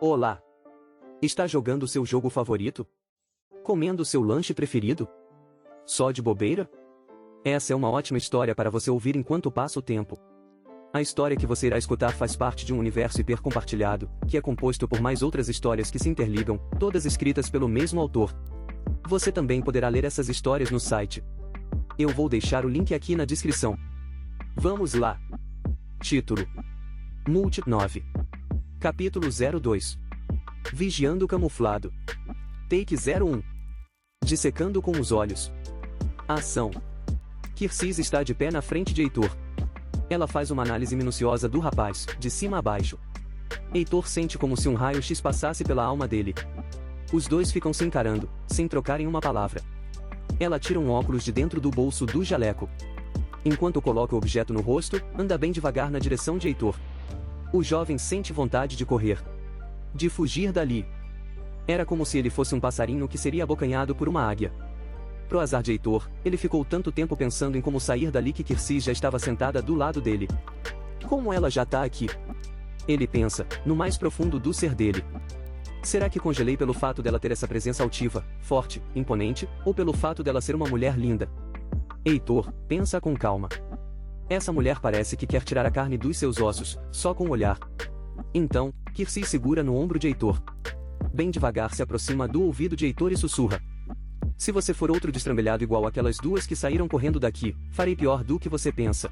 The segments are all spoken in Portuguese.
Olá! Está jogando seu jogo favorito? Comendo seu lanche preferido? Só de bobeira? Essa é uma ótima história para você ouvir enquanto passa o tempo. A história que você irá escutar faz parte de um universo hipercompartilhado, que é composto por mais outras histórias que se interligam, todas escritas pelo mesmo autor. Você também poderá ler essas histórias no site. Eu vou deixar o link aqui na descrição. Vamos lá! Título: Multi 9. Capítulo 02. Vigiando camuflado. Take 01. Dissecando com os olhos. Ação. Kircis está de pé na frente de Heitor. Ela faz uma análise minuciosa do rapaz, de cima a baixo. Heitor sente como se um raio-x passasse pela alma dele. Os dois ficam se encarando, sem trocarem uma palavra. Ela tira um óculos de dentro do bolso do jaleco. Enquanto coloca o objeto no rosto, anda bem devagar na direção de Heitor. O jovem sente vontade de correr. De fugir dali. Era como se ele fosse um passarinho que seria abocanhado por uma águia. Pro azar de Heitor, ele ficou tanto tempo pensando em como sair dali que Kircis já estava sentada do lado dele. Como ela já tá aqui? Ele pensa, no mais profundo do ser dele. Será que congelei pelo fato dela ter essa presença altiva, forte, imponente, ou pelo fato dela ser uma mulher linda? Heitor pensa com calma. Essa mulher parece que quer tirar a carne dos seus ossos, só com o olhar. Então, Kircis segura no ombro de Heitor. Bem devagar se aproxima do ouvido de Heitor e sussurra: se você for outro destrambelhado igual aquelas duas que saíram correndo daqui, farei pior do que você pensa.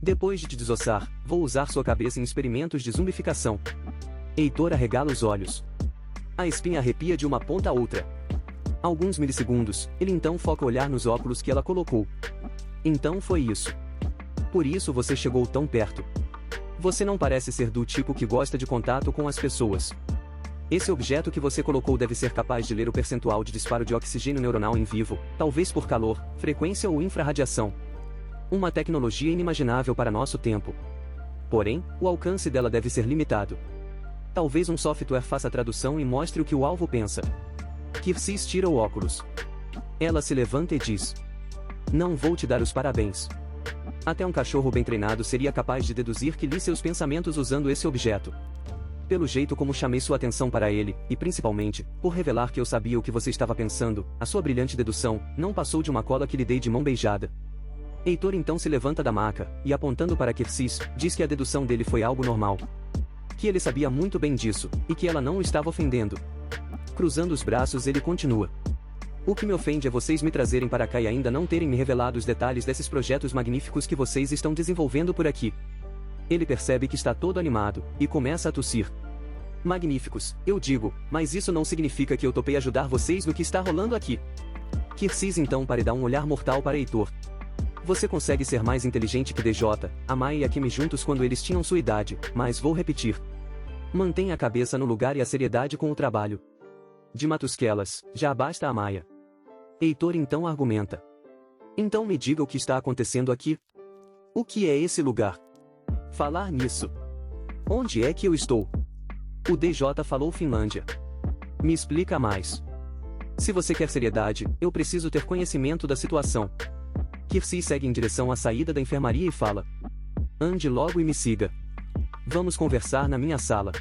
Depois de te desossar, vou usar sua cabeça em experimentos de zumbificação. Heitor arregala os olhos. A espinha arrepia de uma ponta a outra. Alguns milissegundos, ele então foca o olhar nos óculos que ela colocou. Então foi isso. Por isso você chegou tão perto. Você não parece ser do tipo que gosta de contato com as pessoas. Esse objeto que você colocou deve ser capaz de ler o percentual de disparo de oxigênio neuronal em vivo, talvez por calor, frequência ou infrarradiação. Uma tecnologia inimaginável para nosso tempo. Porém, o alcance dela deve ser limitado. Talvez um software faça a tradução e mostre o que o alvo pensa. Kircis tira o óculos. Ela se levanta e diz: não vou te dar os parabéns. Até um cachorro bem treinado seria capaz de deduzir que li seus pensamentos usando esse objeto. Pelo jeito como chamei sua atenção para ele, e principalmente, por revelar que eu sabia o que você estava pensando, a sua brilhante dedução não passou de uma cola que lhe dei de mão beijada. Heitor então se levanta da maca, e apontando para Kircis, diz que a dedução dele foi algo normal. Que ele sabia muito bem disso, e que ela não o estava ofendendo. Cruzando os braços ele continua: o que me ofende é vocês me trazerem para cá e ainda não terem me revelado os detalhes desses projetos magníficos que vocês estão desenvolvendo por aqui. Ele percebe que está todo animado, e começa a tossir. Magníficos, eu digo, mas isso não significa que eu topei ajudar vocês no que está rolando aqui. Kircis então para e dá um olhar mortal para Heitor. Você consegue ser mais inteligente que DJ, a Maia e a Kimi juntos quando eles tinham sua idade, mas vou repetir. Mantenha a cabeça no lugar e a seriedade com o trabalho. De Matusquelas, já basta a Maia. Heitor então argumenta. Então me diga o que está acontecendo aqui. O que é esse lugar? Falar nisso. Onde é que eu estou? O DJ falou Finlândia. Me explica mais. Se você quer seriedade, eu preciso ter conhecimento da situação. Kircis segue em direção à saída da enfermaria e fala: ande logo e me siga. Vamos conversar na minha sala.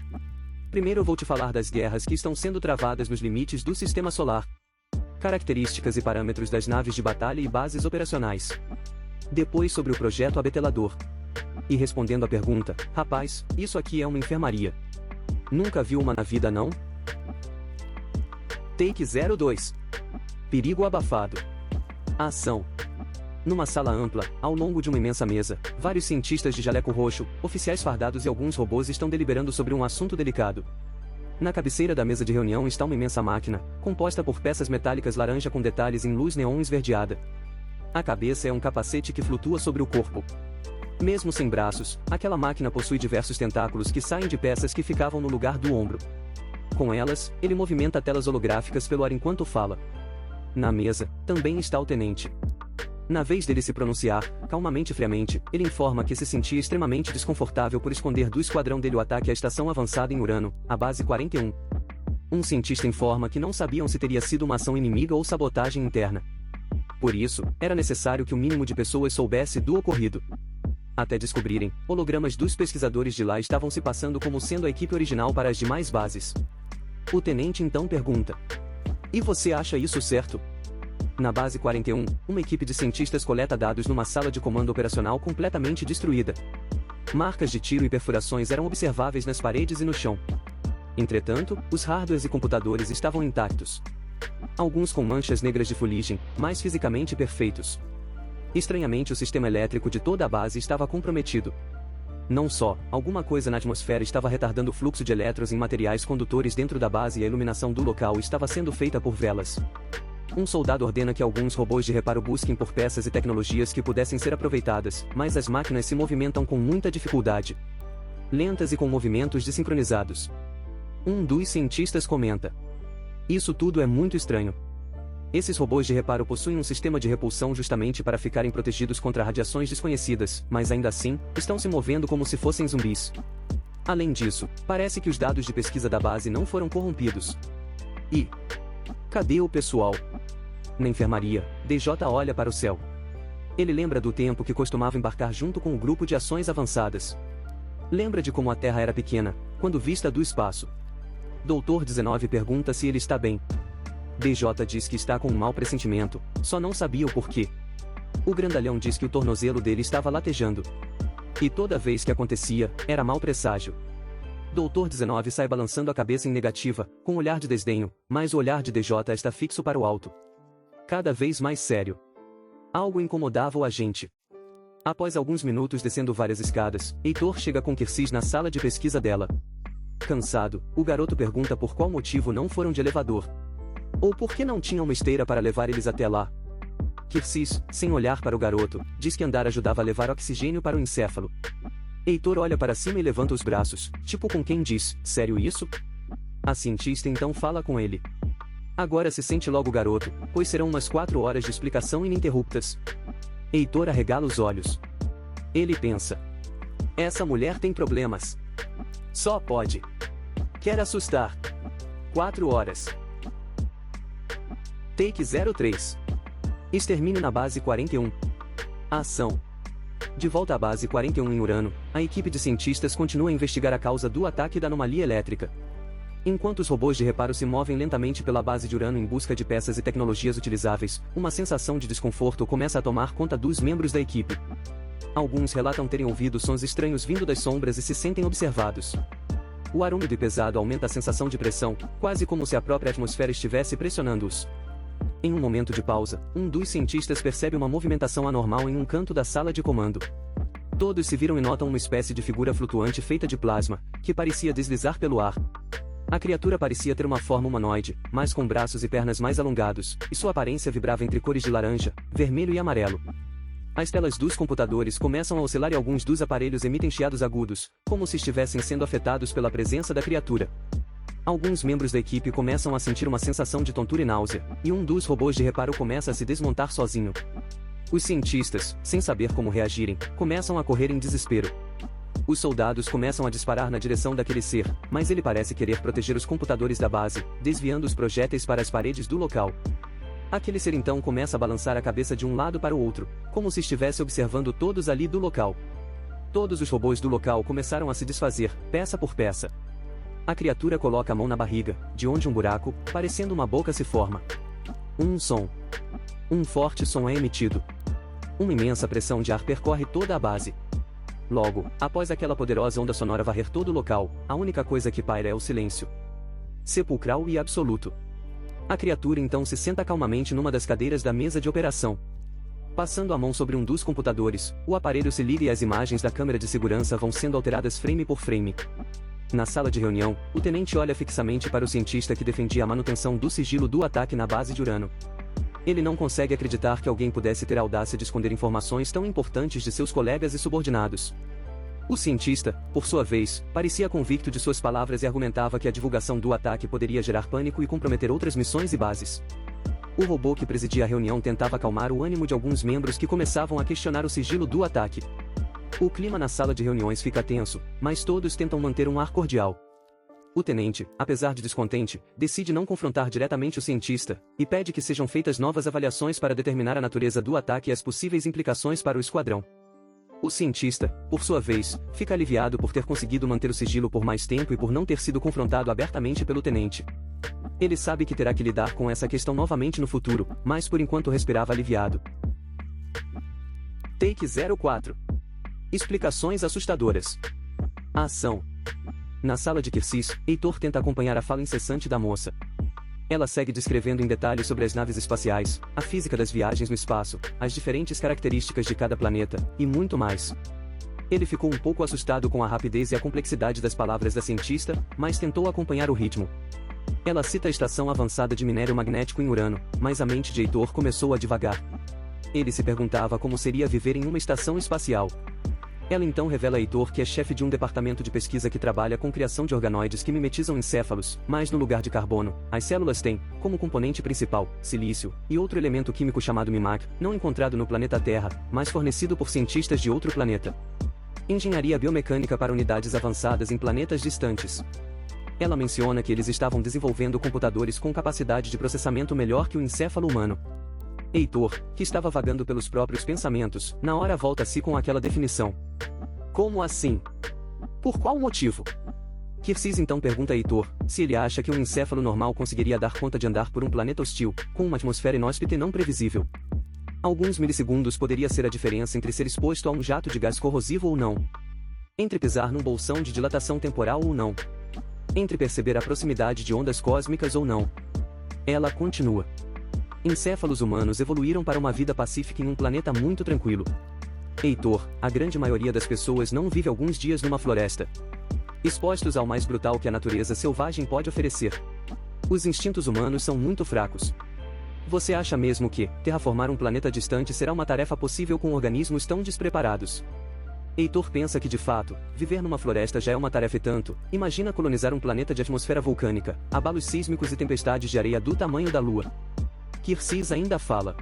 Primeiro eu vou te falar das guerras que estão sendo travadas nos limites do sistema solar. Características e parâmetros das naves de batalha e bases operacionais. Depois sobre o projeto Abetelador. E respondendo à pergunta: rapaz, isso aqui é uma enfermaria. Nunca viu uma na vida não? Take 02. Perigo abafado. Ação. Numa sala ampla, ao longo de uma imensa mesa, vários cientistas de jaleco roxo, oficiais fardados e alguns robôs estão deliberando sobre um assunto delicado. Na cabeceira da mesa de reunião está uma imensa máquina, composta por peças metálicas laranja com detalhes em luz neon esverdeada. A cabeça é um capacete que flutua sobre o corpo. Mesmo sem braços, aquela máquina possui diversos tentáculos que saem de peças que ficavam no lugar do ombro. Com elas, ele movimenta telas holográficas pelo ar enquanto fala. Na mesa, também está o tenente. Na vez dele se pronunciar, calmamente e friamente, ele informa que se sentia extremamente desconfortável por esconder do esquadrão dele o ataque à estação avançada em Urano, a base 41. Um cientista informa que não sabiam se teria sido uma ação inimiga ou sabotagem interna. Por isso, era necessário que o mínimo de pessoas soubesse do ocorrido. Até descobrirem, hologramas dos pesquisadores de lá estavam se passando como sendo a equipe original para as demais bases. O tenente então pergunta: "E você acha isso certo?" Na base 41, uma equipe de cientistas coleta dados numa sala de comando operacional completamente destruída. Marcas de tiro e perfurações eram observáveis nas paredes e no chão. Entretanto, os hardwares e computadores estavam intactos. Alguns com manchas negras de fuligem, mas fisicamente perfeitos. Estranhamente, o sistema elétrico de toda a base estava comprometido. Não só, alguma coisa na atmosfera estava retardando o fluxo de elétrons em materiais condutores dentro da base e a iluminação do local estava sendo feita por velas. Um soldado ordena que alguns robôs de reparo busquem por peças e tecnologias que pudessem ser aproveitadas, mas as máquinas se movimentam com muita dificuldade. Lentas e com movimentos desincronizados. Um dos cientistas comenta: "Isso tudo é muito estranho. Esses robôs de reparo possuem um sistema de repulsão justamente para ficarem protegidos contra radiações desconhecidas, mas ainda assim, estão se movendo como se fossem zumbis. Além disso, parece que os dados de pesquisa da base não foram corrompidos. E cadê o pessoal?" Na enfermaria, DJ olha para o céu. Ele lembra do tempo que costumava embarcar junto com o grupo de ações avançadas. Lembra de como a Terra era pequena, quando vista do espaço. Doutor 19 pergunta se ele está bem. DJ diz que está com um mau pressentimento, só não sabia o porquê. O grandalhão diz que o tornozelo dele estava latejando. E toda vez que acontecia, era mau presságio. Doutor 19 sai balançando a cabeça em negativa, com um olhar de desdenho, mas o olhar de DJ está fixo para o alto. Cada vez mais sério. Algo incomodava o agente. Após alguns minutos descendo várias escadas, Heitor chega com Kirsis na sala de pesquisa dela. Cansado, o garoto pergunta por qual motivo não foram de elevador. Ou por que não tinham uma esteira para levar eles até lá. Kirsis, sem olhar para o garoto, diz que andar ajudava a levar oxigênio para o encéfalo. Heitor olha para cima e levanta os braços, tipo com quem diz: "Sério isso?" A cientista então fala com ele. Agora se sente logo, garoto, pois serão umas 4 horas de explicação ininterruptas. Heitor arregala os olhos. Ele pensa: essa mulher tem problemas. Só pode. Quer assustar. 4 horas. Take 03. Extermínio na base 41. Ação. De volta à base 41 em Urano, a equipe de cientistas continua a investigar a causa do ataque da anomalia elétrica. Enquanto os robôs de reparo se movem lentamente pela base de Urano em busca de peças e tecnologias utilizáveis, uma sensação de desconforto começa a tomar conta dos membros da equipe. Alguns relatam terem ouvido sons estranhos vindo das sombras e se sentem observados. O ar úmido e pesado aumenta a sensação de pressão, quase como se a própria atmosfera estivesse pressionando-os. Em um momento de pausa, um dos cientistas percebe uma movimentação anormal em um canto da sala de comando. Todos se viram e notam uma espécie de figura flutuante feita de plasma, que parecia deslizar pelo ar. A criatura parecia ter uma forma humanoide, mas com braços e pernas mais alongados, e sua aparência vibrava entre cores de laranja, vermelho e amarelo. As telas dos computadores começam a oscilar e alguns dos aparelhos emitem chiados agudos, como se estivessem sendo afetados pela presença da criatura. Alguns membros da equipe começam a sentir uma sensação de tontura e náusea, e um dos robôs de reparo começa a se desmontar sozinho. Os cientistas, sem saber como reagirem, começam a correr em desespero. Os soldados começam a disparar na direção daquele ser, mas ele parece querer proteger os computadores da base, desviando os projéteis para as paredes do local. Aquele ser então começa a balançar a cabeça de um lado para o outro, como se estivesse observando todos ali do local. Todos os robôs do local começaram a se desfazer, peça por peça. A criatura coloca a mão na barriga, de onde um buraco, parecendo uma boca, se forma. Um som. Um forte som é emitido. Uma imensa pressão de ar percorre toda a base. Logo, após aquela poderosa onda sonora varrer todo o local, a única coisa que paira é o silêncio. Sepulcral e absoluto. A criatura então se senta calmamente numa das cadeiras da mesa de operação. Passando a mão sobre um dos computadores, o aparelho se liga e as imagens da câmera de segurança vão sendo alteradas frame por frame. Na sala de reunião, o tenente olha fixamente para o cientista que defendia a manutenção do sigilo do ataque na base de Urano. Ele não consegue acreditar que alguém pudesse ter a audácia de esconder informações tão importantes de seus colegas e subordinados. O cientista, por sua vez, parecia convicto de suas palavras e argumentava que a divulgação do ataque poderia gerar pânico e comprometer outras missões e bases. O robô que presidia a reunião tentava acalmar o ânimo de alguns membros que começavam a questionar o sigilo do ataque. O clima na sala de reuniões fica tenso, mas todos tentam manter um ar cordial. O tenente, apesar de descontente, decide não confrontar diretamente o cientista, e pede que sejam feitas novas avaliações para determinar a natureza do ataque e as possíveis implicações para o esquadrão. O cientista, por sua vez, fica aliviado por ter conseguido manter o sigilo por mais tempo e por não ter sido confrontado abertamente pelo tenente. Ele sabe que terá que lidar com essa questão novamente no futuro, mas por enquanto respirava aliviado. Take 04. Explicações assustadoras. A ação. Na sala de Kircis, Heitor tenta acompanhar a fala incessante da moça. Ela segue descrevendo em detalhes sobre as naves espaciais, a física das viagens no espaço, as diferentes características de cada planeta, e muito mais. Ele ficou um pouco assustado com a rapidez e a complexidade das palavras da cientista, mas tentou acompanhar o ritmo. Ela cita a estação avançada de minério magnético em Urano, mas a mente de Heitor começou a divagar. Ele se perguntava como seria viver em uma estação espacial. Ela então revela a Heitor que é chefe de um departamento de pesquisa que trabalha com criação de organoides que mimetizam encéfalos, mas no lugar de carbono, as células têm, como componente principal, silício, e outro elemento químico chamado MIMAC, não encontrado no planeta Terra, mas fornecido por cientistas de outro planeta. Engenharia biomecânica para unidades avançadas em planetas distantes. Ela menciona que eles estavam desenvolvendo computadores com capacidade de processamento melhor que o encéfalo humano. Heitor, que estava vagando pelos próprios pensamentos, na hora volta-se com aquela definição. Como assim? Por qual motivo? Kircis então pergunta a Heitor se ele acha que um encéfalo normal conseguiria dar conta de andar por um planeta hostil, com uma atmosfera inóspita e não previsível. Alguns milissegundos poderia ser a diferença entre ser exposto a um jato de gás corrosivo ou não. Entre pisar num bolsão de dilatação temporal ou não. Entre perceber a proximidade de ondas cósmicas ou não. Ela continua. Encéfalos humanos evoluíram para uma vida pacífica em um planeta muito tranquilo. Heitor, a grande maioria das pessoas não vive alguns dias numa floresta, expostos ao mais brutal que a natureza selvagem pode oferecer. Os instintos humanos são muito fracos. Você acha mesmo que terraformar um planeta distante será uma tarefa possível com organismos tão despreparados? Heitor pensa que de fato, viver numa floresta já é uma tarefa e tanto, imagina colonizar um planeta de atmosfera vulcânica, abalos sísmicos e tempestades de areia do tamanho da Lua. Kircis ainda fala.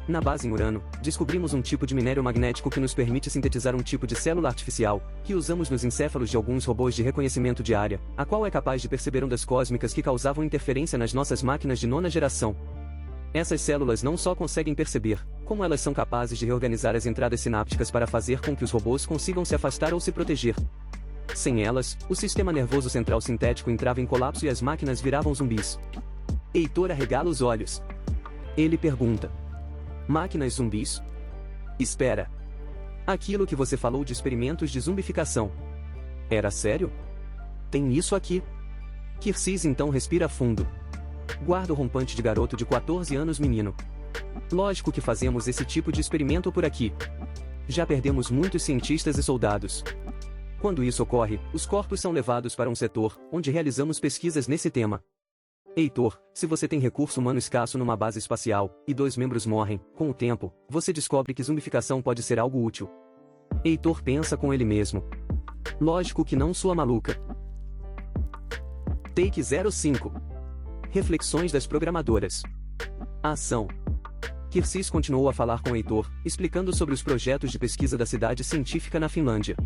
Na base em Urano, descobrimos um tipo de minério magnético que nos permite sintetizar um tipo de célula artificial, que usamos nos encéfalos de alguns robôs de reconhecimento de área, a qual é capaz de perceber ondas cósmicas que causavam interferência nas nossas máquinas de nona geração. Essas células não só conseguem perceber, como elas são capazes de reorganizar as entradas sinápticas para fazer com que os robôs consigam se afastar ou se proteger. Sem elas, o sistema nervoso central sintético entrava em colapso e as máquinas viravam zumbis. Heitor arregala os olhos. Ele pergunta. Máquinas zumbis? Espera. Aquilo que você falou de experimentos de zumbificação. Era sério? Tem isso aqui? Kircis então respira fundo. Guarda o rompante de garoto de 14 anos menino. Lógico que fazemos esse tipo de experimento por aqui. Já perdemos muitos cientistas e soldados. Quando isso ocorre, os corpos são levados para um setor, onde realizamos pesquisas nesse tema. Heitor, se você tem recurso humano escasso numa base espacial, e 2 membros morrem, com o tempo, você descobre que zumbificação pode ser algo útil. Heitor pensa com ele mesmo. Lógico que não sua maluca. Take 05. Reflexões das programadoras. A ação. Kircis continuou a falar com Heitor, explicando sobre os projetos de pesquisa da cidade científica na Finlândia.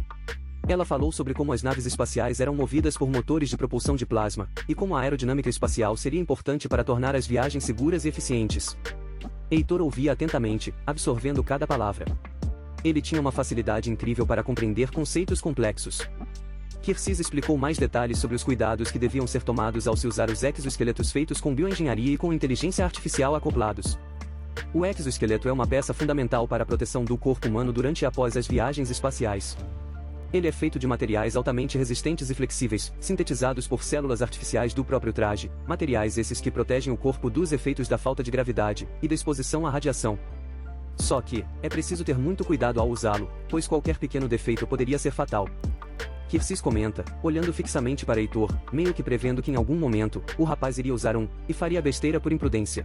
Ela falou sobre como as naves espaciais eram movidas por motores de propulsão de plasma, e como a aerodinâmica espacial seria importante para tornar as viagens seguras e eficientes. Heitor ouvia atentamente, absorvendo cada palavra. Ele tinha uma facilidade incrível para compreender conceitos complexos. Kircis explicou mais detalhes sobre os cuidados que deviam ser tomados ao se usar os exoesqueletos feitos com bioengenharia e com inteligência artificial acoplados. O exoesqueleto é uma peça fundamental para a proteção do corpo humano durante e após as viagens espaciais. Ele é feito de materiais altamente resistentes e flexíveis, sintetizados por células artificiais do próprio traje, materiais esses que protegem o corpo dos efeitos da falta de gravidade e da exposição à radiação. Só que, é preciso ter muito cuidado ao usá-lo, pois qualquer pequeno defeito poderia ser fatal. Kircis comenta, olhando fixamente para Heitor, meio que prevendo que em algum momento, o rapaz iria usar e faria besteira por imprudência.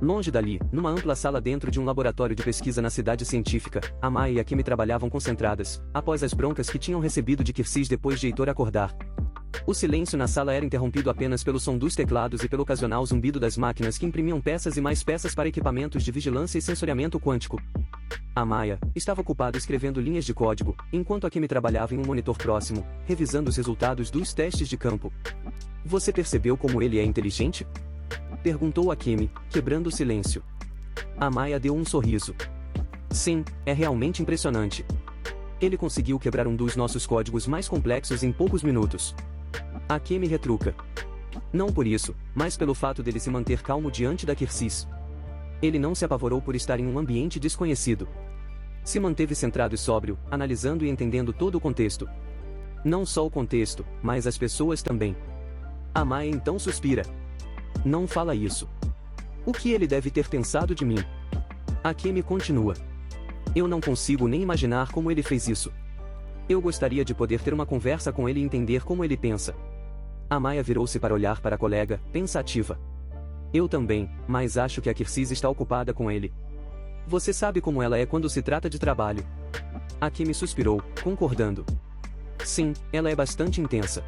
Longe dali, numa ampla sala dentro de um laboratório de pesquisa na cidade científica, a Maya e a Kimi trabalhavam concentradas, após as broncas que tinham recebido de Kircis depois de Heitor acordar. O silêncio na sala era interrompido apenas pelo som dos teclados e pelo ocasional zumbido das máquinas que imprimiam peças e mais peças para equipamentos de vigilância e sensoriamento quântico. A Maya estava ocupada escrevendo linhas de código, enquanto a Kimi trabalhava em um monitor próximo, revisando os resultados dos testes de campo. Você percebeu como ele é inteligente? Perguntou a Kimi, quebrando o silêncio. A Maya deu um sorriso. Sim, é realmente impressionante. Ele conseguiu quebrar um dos nossos códigos mais complexos em poucos minutos. Akemi retruca. Não por isso, mas pelo fato dele se manter calmo diante da Xerxes. Ele não se apavorou por estar em um ambiente desconhecido. Se manteve centrado e sóbrio, analisando e entendendo todo o contexto. Não só o contexto, mas as pessoas também. Amaya então suspira. Não fala isso. O que ele deve ter pensado de mim? Akemi continua. Eu não consigo nem imaginar como ele fez isso. Eu gostaria de poder ter uma conversa com ele e entender como ele pensa. Amaya virou-se para olhar para a colega, pensativa. Eu também, mas acho que a Xerxes está ocupada com ele. Você sabe como ela é quando se trata de trabalho. Akemi suspirou, concordando. Sim, ela é bastante intensa.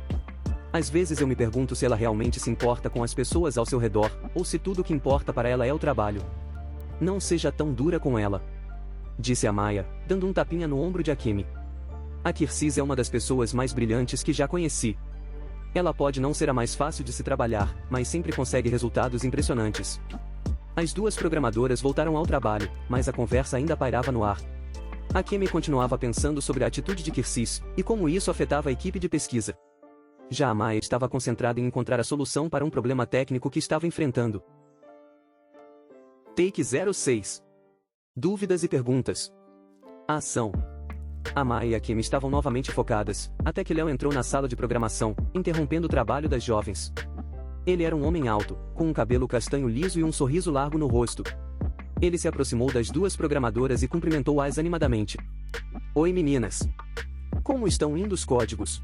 Às vezes eu me pergunto se ela realmente se importa com as pessoas ao seu redor, ou se tudo o que importa para ela é o trabalho. Não seja tão dura com ela, disse Amaya, dando um tapinha no ombro de Akemi. A Xerxes é uma das pessoas mais brilhantes que já conheci. Ela pode não ser a mais fácil de se trabalhar, mas sempre consegue resultados impressionantes. As duas programadoras voltaram ao trabalho, mas a conversa ainda pairava no ar. Akemi continuava pensando sobre a atitude de Xerxes, e como isso afetava a equipe de pesquisa. Já Amaya estava concentrada em encontrar a solução para um problema técnico que estava enfrentando. Take 06. Dúvidas e perguntas. Ação. Amaya e Akemi estavam novamente focadas, até que Léo entrou na sala de programação, interrompendo o trabalho das jovens. Ele era um homem alto, com um cabelo castanho liso e um sorriso largo no rosto. Ele se aproximou das duas programadoras e cumprimentou-as animadamente. Oi meninas. Como estão indo os códigos?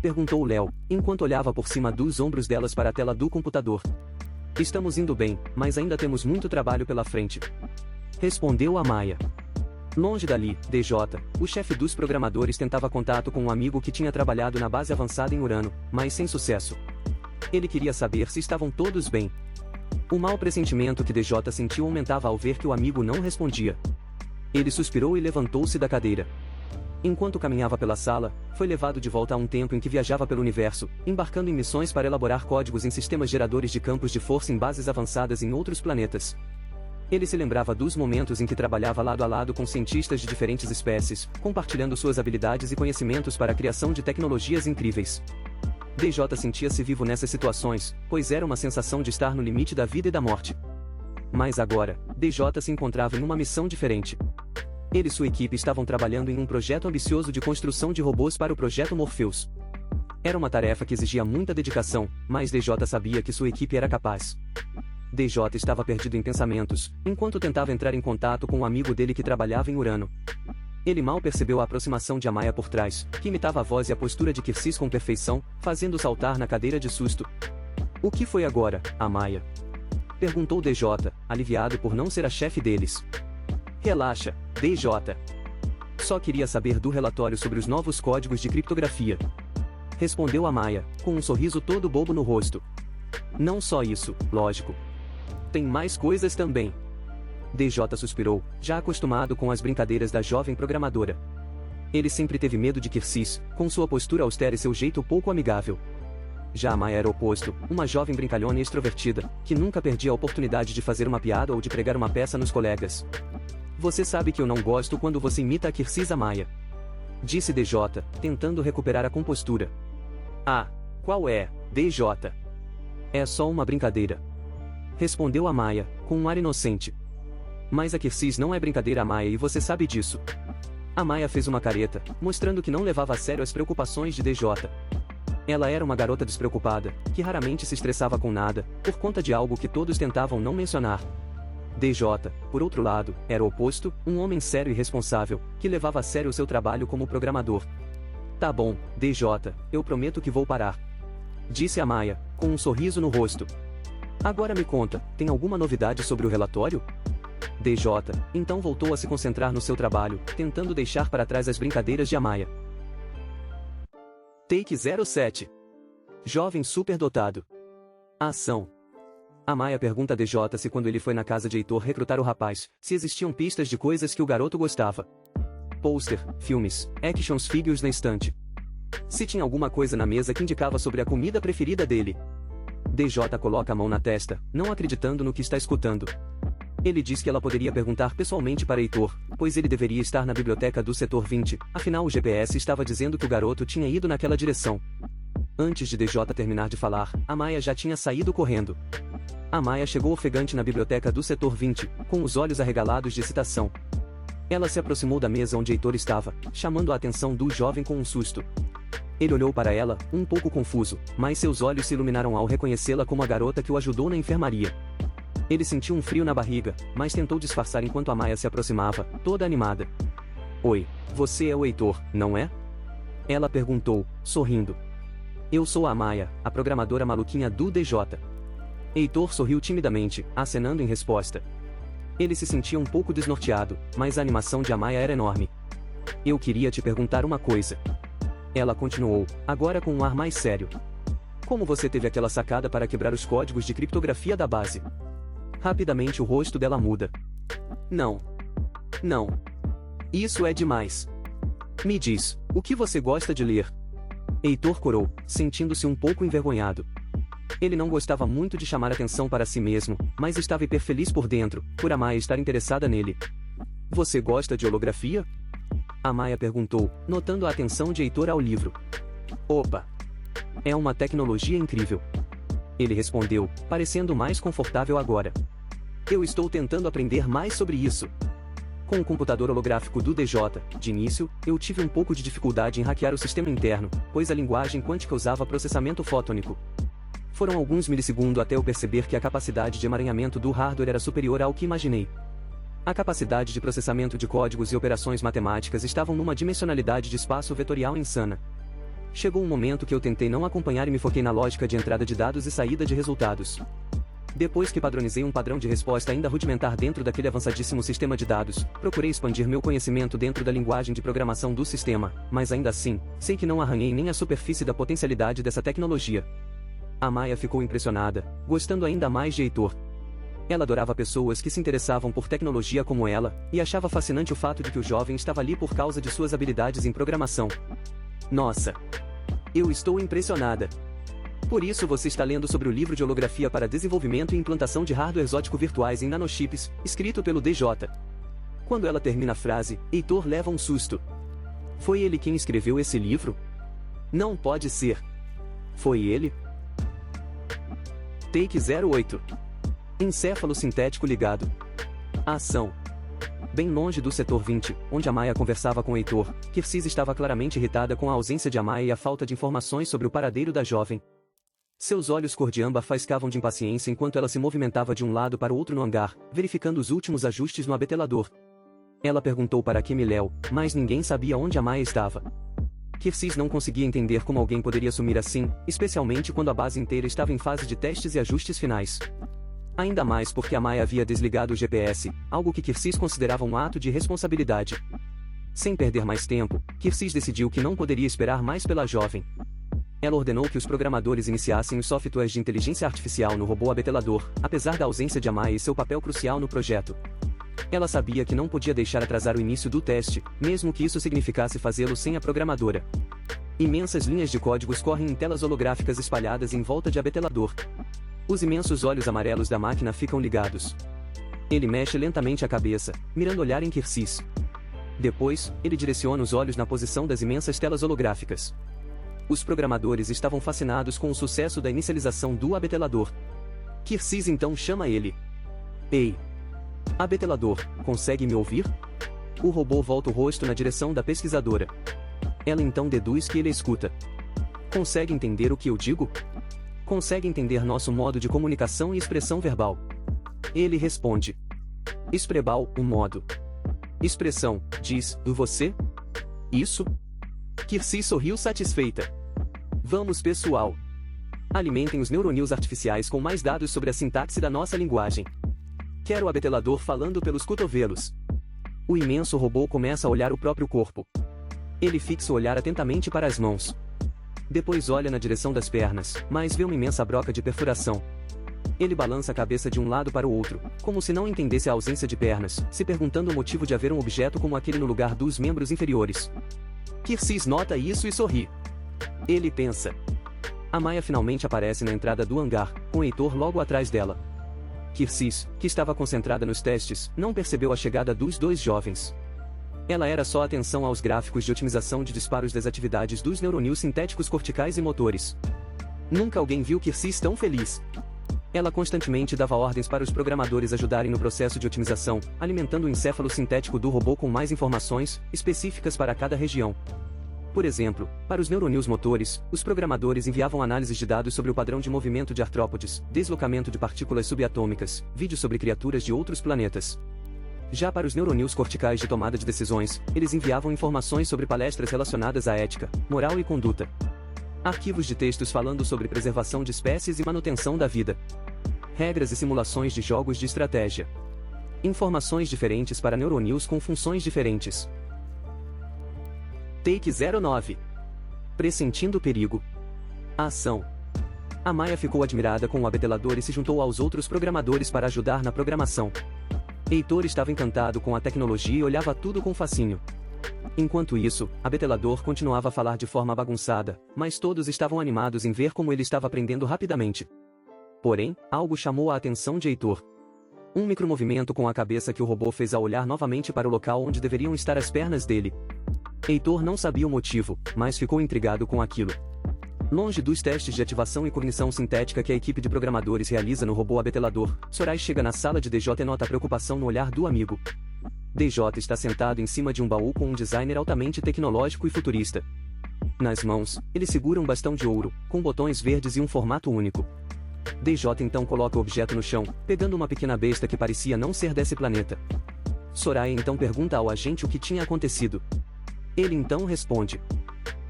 Perguntou Léo, enquanto olhava por cima dos ombros delas para a tela do computador. Estamos indo bem, mas ainda temos muito trabalho pela frente. Respondeu Amaya. Longe dali, DJ, o chefe dos programadores tentava contato com um amigo que tinha trabalhado na base avançada em Urano, mas sem sucesso. Ele queria saber se estavam todos bem. O mau pressentimento que DJ sentiu aumentava ao ver que o amigo não respondia. Ele suspirou e levantou-se da cadeira. Enquanto caminhava pela sala, foi levado de volta a um tempo em que viajava pelo universo, embarcando em missões para elaborar códigos em sistemas geradores de campos de força em bases avançadas em outros planetas. Ele se lembrava dos momentos em que trabalhava lado a lado com cientistas de diferentes espécies, compartilhando suas habilidades e conhecimentos para a criação de tecnologias incríveis. DJ sentia-se vivo nessas situações, pois era uma sensação de estar no limite da vida e da morte. Mas agora, DJ se encontrava em uma missão diferente. Ele e sua equipe estavam trabalhando em um projeto ambicioso de construção de robôs para o projeto Morpheus. Era uma tarefa que exigia muita dedicação, mas DJ sabia que sua equipe era capaz. DJ estava perdido em pensamentos, enquanto tentava entrar em contato com um amigo dele que trabalhava em Urano. Ele mal percebeu a aproximação de Amaya por trás, que imitava a voz e a postura de Xerxes com perfeição, fazendo-o saltar na cadeira de susto. O que foi agora, Amaya? Perguntou DJ, aliviado por não ser a chefe deles. Relaxa, DJ. Só queria saber do relatório sobre os novos códigos de criptografia. Respondeu Amaya, com um sorriso todo bobo no rosto. Não só isso, lógico. Tem mais coisas também. DJ suspirou, já acostumado com as brincadeiras da jovem programadora. Ele sempre teve medo de Xerxes, com sua postura austera e seu jeito pouco amigável. Já Amaya era o oposto, uma jovem brincalhona e extrovertida, que nunca perdia a oportunidade de fazer uma piada ou de pregar uma peça nos colegas. Você sabe que eu não gosto quando você imita a Xerxes, Amaya. Disse DJ, tentando recuperar a compostura. Ah, qual é, DJ? É só uma brincadeira. Respondeu Amaya, com um ar inocente. Mas a Xerxes não é brincadeira, Amaya, e você sabe disso. Amaya fez uma careta, mostrando que não levava a sério as preocupações de DJ. Ela era uma garota despreocupada, que raramente se estressava com nada, por conta de algo que todos tentavam não mencionar. DJ, por outro lado, era o oposto, um homem sério e responsável, que levava a sério o seu trabalho como programador. Tá bom, DJ, eu prometo que vou parar. Disse Amaya, com um sorriso no rosto. Agora me conta, tem alguma novidade sobre o relatório? DJ, então voltou a se concentrar no seu trabalho, tentando deixar para trás as brincadeiras de Amaya. Take 07. Jovem superdotado. Ação. Amaya pergunta a DJ se quando ele foi na casa de Heitor recrutar o rapaz, se existiam pistas de coisas que o garoto gostava. Pôster, filmes, actions figures na estante. Se tinha alguma coisa na mesa que indicava sobre a comida preferida dele. DJ coloca a mão na testa, não acreditando no que está escutando. Ele diz que ela poderia perguntar pessoalmente para Heitor, pois ele deveria estar na biblioteca do setor 20, afinal o GPS estava dizendo que o garoto tinha ido naquela direção. Antes de DJ terminar de falar, Amaya já tinha saído correndo. Amaya chegou ofegante na biblioteca do setor 20, com os olhos arregalados de excitação. Ela se aproximou da mesa onde Heitor estava, chamando a atenção do jovem com um susto. Ele olhou para ela, um pouco confuso, mas seus olhos se iluminaram ao reconhecê-la como a garota que o ajudou na enfermaria. Ele sentiu um frio na barriga, mas tentou disfarçar enquanto Amaya se aproximava, toda animada. Oi, você é o Heitor, não é? Ela perguntou, sorrindo. Eu sou a Amaya, a programadora maluquinha do DJ. Heitor sorriu timidamente, acenando em resposta. Ele se sentia um pouco desnorteado, mas a animação de Amaya era enorme. Eu queria te perguntar uma coisa. Ela continuou, agora com um ar mais sério. Como você teve aquela sacada para quebrar os códigos de criptografia da base? Rapidamente o rosto dela muda. Não. Não. Isso é demais. Me diz, o que você gosta de ler? Heitor corou, sentindo-se um pouco envergonhado. Ele não gostava muito de chamar atenção para si mesmo, mas estava hiper feliz por dentro, por Amaya estar interessada nele. Você gosta de holografia? Amaya perguntou, notando a atenção de Heitor ao livro. Opa! É uma tecnologia incrível. Ele respondeu, parecendo mais confortável agora. Eu estou tentando aprender mais sobre isso. Com o computador holográfico do DJ, de início, eu tive um pouco de dificuldade em hackear o sistema interno, pois a linguagem quântica usava processamento fotônico. Foram alguns milissegundos até eu perceber que a capacidade de emaranhamento do hardware era superior ao que imaginei. A capacidade de processamento de códigos e operações matemáticas estavam numa dimensionalidade de espaço vetorial insana. Chegou um momento que eu tentei não acompanhar e me foquei na lógica de entrada de dados e saída de resultados. Depois que padronizei um padrão de resposta ainda rudimentar dentro daquele avançadíssimo sistema de dados, procurei expandir meu conhecimento dentro da linguagem de programação do sistema, mas ainda assim, sei que não arranhei nem a superfície da potencialidade dessa tecnologia. Amaya ficou impressionada, gostando ainda mais de Heitor. Ela adorava pessoas que se interessavam por tecnologia como ela, e achava fascinante o fato de que o jovem estava ali por causa de suas habilidades em programação. Nossa! Eu estou impressionada! Por isso você está lendo sobre o livro de holografia para desenvolvimento e implantação de hardware exótico virtuais em nanochips, escrito pelo DJ. Quando ela termina a frase, Heitor leva um susto. Foi ele quem escreveu esse livro? Não pode ser. Foi ele? Take 08. Encéfalo sintético ligado. Ação. Bem longe do setor 20, onde Amaya conversava com Heitor, Kirsis estava claramente irritada com a ausência de Amaya e a falta de informações sobre o paradeiro da jovem. Seus olhos cor de âmbar faiscavam de impaciência enquanto ela se movimentava de um lado para o outro no hangar, verificando os últimos ajustes no abetelador. Ela perguntou para Kim e Léo, mas ninguém sabia onde Amaya estava. Kirsis não conseguia entender como alguém poderia sumir assim, especialmente quando a base inteira estava em fase de testes e ajustes finais. Ainda mais porque Amaya havia desligado o GPS, algo que Kirsis considerava um ato de responsabilidade. Sem perder mais tempo, Kirsis decidiu que não poderia esperar mais pela jovem. Ela ordenou que os programadores iniciassem os softwares de inteligência artificial no robô abetelador, apesar da ausência de Amaya e seu papel crucial no projeto. Ela sabia que não podia deixar atrasar o início do teste, mesmo que isso significasse fazê-lo sem a programadora. Imensas linhas de códigos correm em telas holográficas espalhadas em volta de abetelador. Os imensos olhos amarelos da máquina ficam ligados. Ele mexe lentamente a cabeça, mirando olhar em Kirsis. Depois, ele direciona os olhos na posição das imensas telas holográficas. Os programadores estavam fascinados com o sucesso da inicialização do abetelador. Kirsis então chama ele. Ei! Abetelador, consegue me ouvir? O robô volta o rosto na direção da pesquisadora. Ela então deduz que ele escuta. Consegue entender o que eu digo? Consegue entender nosso modo de comunicação e expressão verbal? Ele responde. Exprebal, o modo. Expressão, diz, e você? Isso? Kirsis sorriu satisfeita. Vamos pessoal. Alimentem os neurônios artificiais com mais dados sobre a sintaxe da nossa linguagem. Quero o abetelador falando pelos cotovelos. O imenso robô começa a olhar o próprio corpo. Ele fixa o olhar atentamente para as mãos. Depois olha na direção das pernas, mas vê uma imensa broca de perfuração. Ele balança a cabeça de um lado para o outro, como se não entendesse a ausência de pernas, se perguntando o motivo de haver um objeto como aquele no lugar dos membros inferiores. Kirsis nota isso e sorri. Ele pensa. Amaya finalmente aparece na entrada do hangar, com Heitor logo atrás dela. Kirsis, que estava concentrada nos testes, não percebeu a chegada dos dois jovens. Ela era só atenção aos gráficos de otimização de disparos das atividades dos neuronídeos sintéticos corticais e motores. Nunca alguém viu Kirsis tão feliz. Ela constantemente dava ordens para os programadores ajudarem no processo de otimização, alimentando o encéfalo sintético do robô com mais informações, específicas para cada região. Por exemplo, para os neuronídeos motores, os programadores enviavam análises de dados sobre o padrão de movimento de artrópodes, deslocamento de partículas subatômicas, vídeos sobre criaturas de outros planetas. Já para os neuronídeos corticais de tomada de decisões, eles enviavam informações sobre palestras relacionadas à ética, moral e conduta. Arquivos de textos falando sobre preservação de espécies e manutenção da vida. Regras e simulações de jogos de estratégia. Informações diferentes para neuronídeos com funções diferentes. Take 09. Pressentindo o perigo. A ação. A Maya ficou admirada com o abetelador e se juntou aos outros programadores para ajudar na programação. Heitor estava encantado com a tecnologia e olhava tudo com fascínio. Enquanto isso, Abetelador continuava a falar de forma bagunçada, mas todos estavam animados em ver como ele estava aprendendo rapidamente. Porém, algo chamou a atenção de Heitor. Um micromovimento com a cabeça que o robô fez ao olhar novamente para o local onde deveriam estar as pernas dele. Heitor não sabia o motivo, mas ficou intrigado com aquilo. Longe dos testes de ativação e cognição sintética que a equipe de programadores realiza no robô Abetelador, Sorai chega na sala de DJ e nota a preocupação no olhar do amigo. DJ está sentado em cima de um baú com um designer altamente tecnológico e futurista. Nas mãos, ele segura um bastão de ouro, com botões verdes e um formato único. DJ então coloca o objeto no chão, pegando uma pequena besta que parecia não ser desse planeta. Soraya então pergunta ao agente o que tinha acontecido. Ele então responde: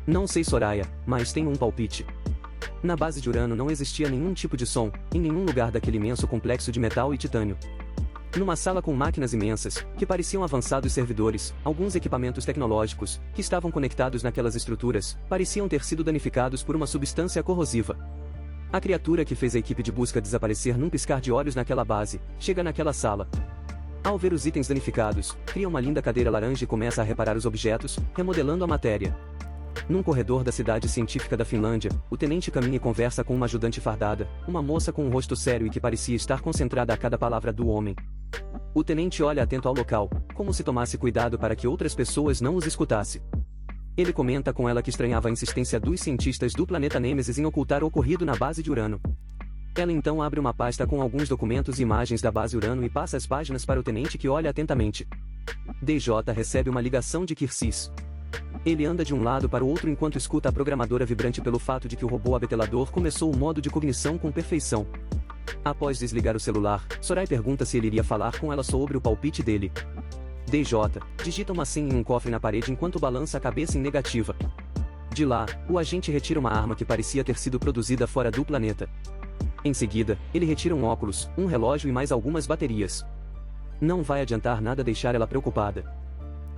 "Não sei, Soraya, mas tenho um palpite. Na base de Urano não existia nenhum tipo de som, em nenhum lugar daquele imenso complexo de metal e titânio. Numa sala com máquinas imensas, que pareciam avançados servidores, alguns equipamentos tecnológicos, que estavam conectados naquelas estruturas, pareciam ter sido danificados por uma substância corrosiva. A criatura que fez a equipe de busca desaparecer num piscar de olhos naquela base, chega naquela sala. Ao ver os itens danificados, cria uma linda cadeira laranja e começa a reparar os objetos, remodelando a matéria. Num corredor da cidade científica da Finlândia, o tenente caminha e conversa com uma ajudante fardada, uma moça com um rosto sério e que parecia estar concentrada a cada palavra do homem. O tenente olha atento ao local, como se tomasse cuidado para que outras pessoas não os escutassem. Ele comenta com ela que estranhava a insistência dos cientistas do planeta Nêmesis em ocultar o ocorrido na base de Urano. Ela então abre uma pasta com alguns documentos e imagens da base Urano e passa as páginas para o tenente que olha atentamente. DJ recebe uma ligação de Kirsis. Ele anda de um lado para o outro enquanto escuta a programadora vibrante pelo fato de que o robô Abetelador começou o modo de cognição com perfeição. Após desligar o celular, Sorai pergunta se ele iria falar com ela sobre o palpite dele. DJ digita uma senha em um cofre na parede enquanto balança a cabeça em negativa. De lá, o agente retira uma arma que parecia ter sido produzida fora do planeta. Em seguida, ele retira um óculos, um relógio e mais algumas baterias. Não vai adiantar nada deixar ela preocupada.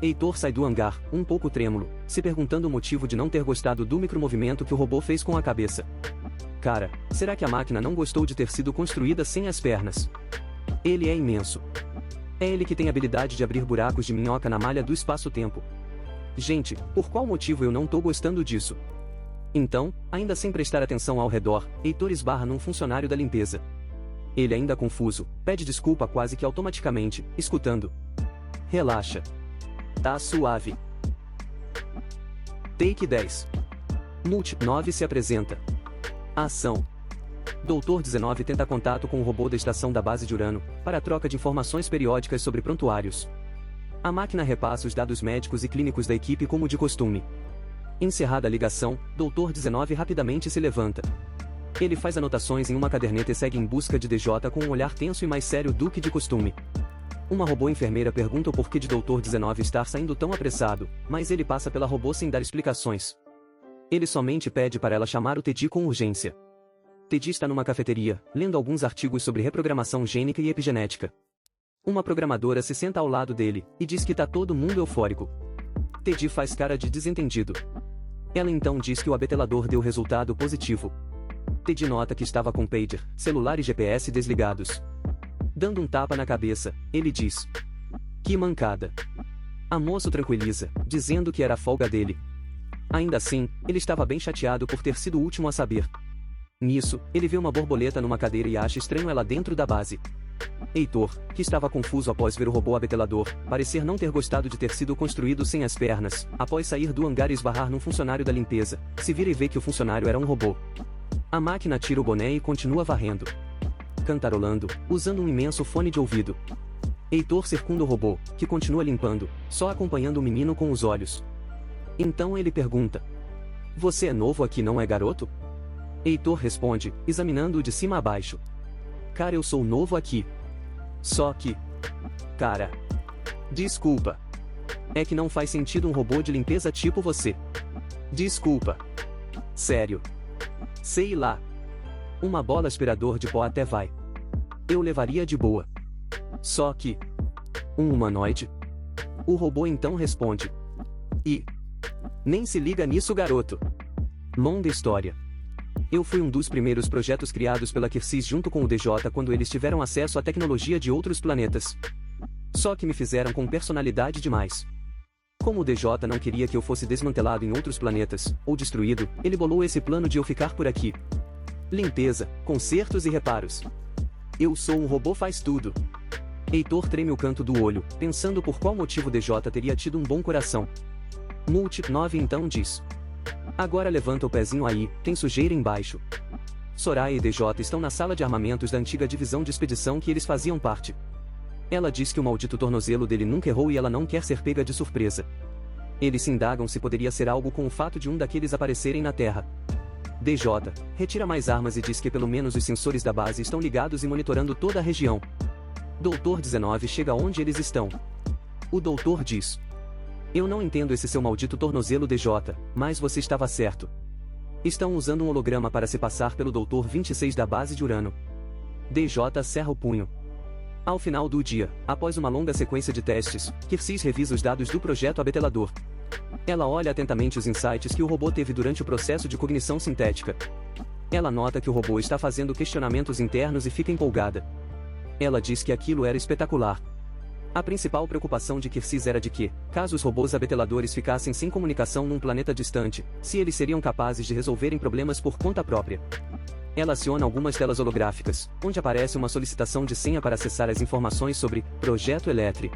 Heitor sai do hangar, um pouco trêmulo, se perguntando o motivo de não ter gostado do micromovimento que o robô fez com a cabeça. Cara, será que a máquina não gostou de ter sido construída sem as pernas? Ele é imenso. É ele que tem a habilidade de abrir buracos de minhoca na malha do espaço-tempo. Gente, por qual motivo eu não tô gostando disso? Então, ainda sem prestar atenção ao redor, Heitor esbarra num funcionário da limpeza. Ele ainda confuso, pede desculpa quase que automaticamente, escutando: "Relaxa. Tá suave." Take 10. Multi 9 se apresenta. A ação. Doutor 19 tenta contato com o robô da estação da base de Urano, para a troca de informações periódicas sobre prontuários. A máquina repassa os dados médicos e clínicos da equipe como de costume. Encerrada a ligação, Doutor 19 rapidamente se levanta. Ele faz anotações em uma caderneta e segue em busca de DJ com um olhar tenso e mais sério do que de costume. Uma robô enfermeira pergunta o porquê de Doutor 19 estar saindo tão apressado, mas ele passa pela robô sem dar explicações. Ele somente pede para ela chamar o Teddy com urgência. Teddy está numa cafeteria, lendo alguns artigos sobre reprogramação gênica e epigenética. Uma programadora se senta ao lado dele, e diz que tá todo mundo eufórico. Teddy faz cara de desentendido. Ela então diz que o abetelador deu resultado positivo. Teddy nota que estava com pager, celular e GPS desligados. Dando um tapa na cabeça, ele diz: "Que mancada." A moça o tranquiliza, dizendo que era a folga dele. Ainda assim, ele estava bem chateado por ter sido o último a saber. Nisso, ele vê uma borboleta numa cadeira e acha estranho ela dentro da base. Heitor, que estava confuso após ver o robô abetelador, parecer não ter gostado de ter sido construído sem as pernas, após sair do hangar e esbarrar num funcionário da limpeza, se vira e vê que o funcionário era um robô. A máquina tira o boné e continua varrendo. Cantarolando, usando um imenso fone de ouvido. Heitor circunda o robô, que continua limpando, só acompanhando o menino com os olhos. Então ele pergunta: "Você é novo aqui, não é, garoto?" Heitor responde, examinando-o de cima a baixo: "Cara, eu sou novo aqui. Só que... cara... desculpa. É que não faz sentido um robô de limpeza tipo você. Desculpa. Sério. Sei lá. Uma bola aspirador de pó até vai. Eu levaria de boa. Só que... um humanoide?" O robô então responde: "E... nem se liga nisso, garoto. Longa história. Eu fui um dos primeiros projetos criados pela Kersys junto com o DJ quando eles tiveram acesso à tecnologia de outros planetas. Só que me fizeram com personalidade demais. Como o DJ não queria que eu fosse desmantelado em outros planetas, ou destruído, ele bolou esse plano de eu ficar por aqui. Limpeza, consertos e reparos. Eu sou um robô faz tudo." Heitor treme o canto do olho, pensando por qual motivo o DJ teria tido um bom coração. Multi 9 então diz: "Agora levanta o pezinho aí, tem sujeira embaixo." Soraya e DJ estão na sala de armamentos da antiga divisão de expedição que eles faziam parte. Ela diz que o maldito tornozelo dele nunca errou e ela não quer ser pega de surpresa. Eles se indagam se poderia ser algo com o fato de um daqueles aparecerem na Terra. DJ retira mais armas e diz que pelo menos os sensores da base estão ligados e monitorando toda a região. Doutor 19 chega onde eles estão. O doutor diz: "Eu não entendo esse seu maldito tornozelo, DJ, mas você estava certo. Estão usando um holograma para se passar pelo Doutor 26 da base de Urano." DJ cerra o punho. Ao final do dia, após uma longa sequência de testes, Kersys revisa os dados do projeto abetelador. Ela olha atentamente os insights que o robô teve durante o processo de cognição sintética. Ela nota que o robô está fazendo questionamentos internos e fica empolgada. Ela diz que aquilo era espetacular. A principal preocupação de Kersys era de que, caso os robôs abeteladores ficassem sem comunicação num planeta distante, se eles seriam capazes de resolverem problemas por conta própria. Ela aciona algumas telas holográficas, onde aparece uma solicitação de senha para acessar as informações sobre Projeto Eletri.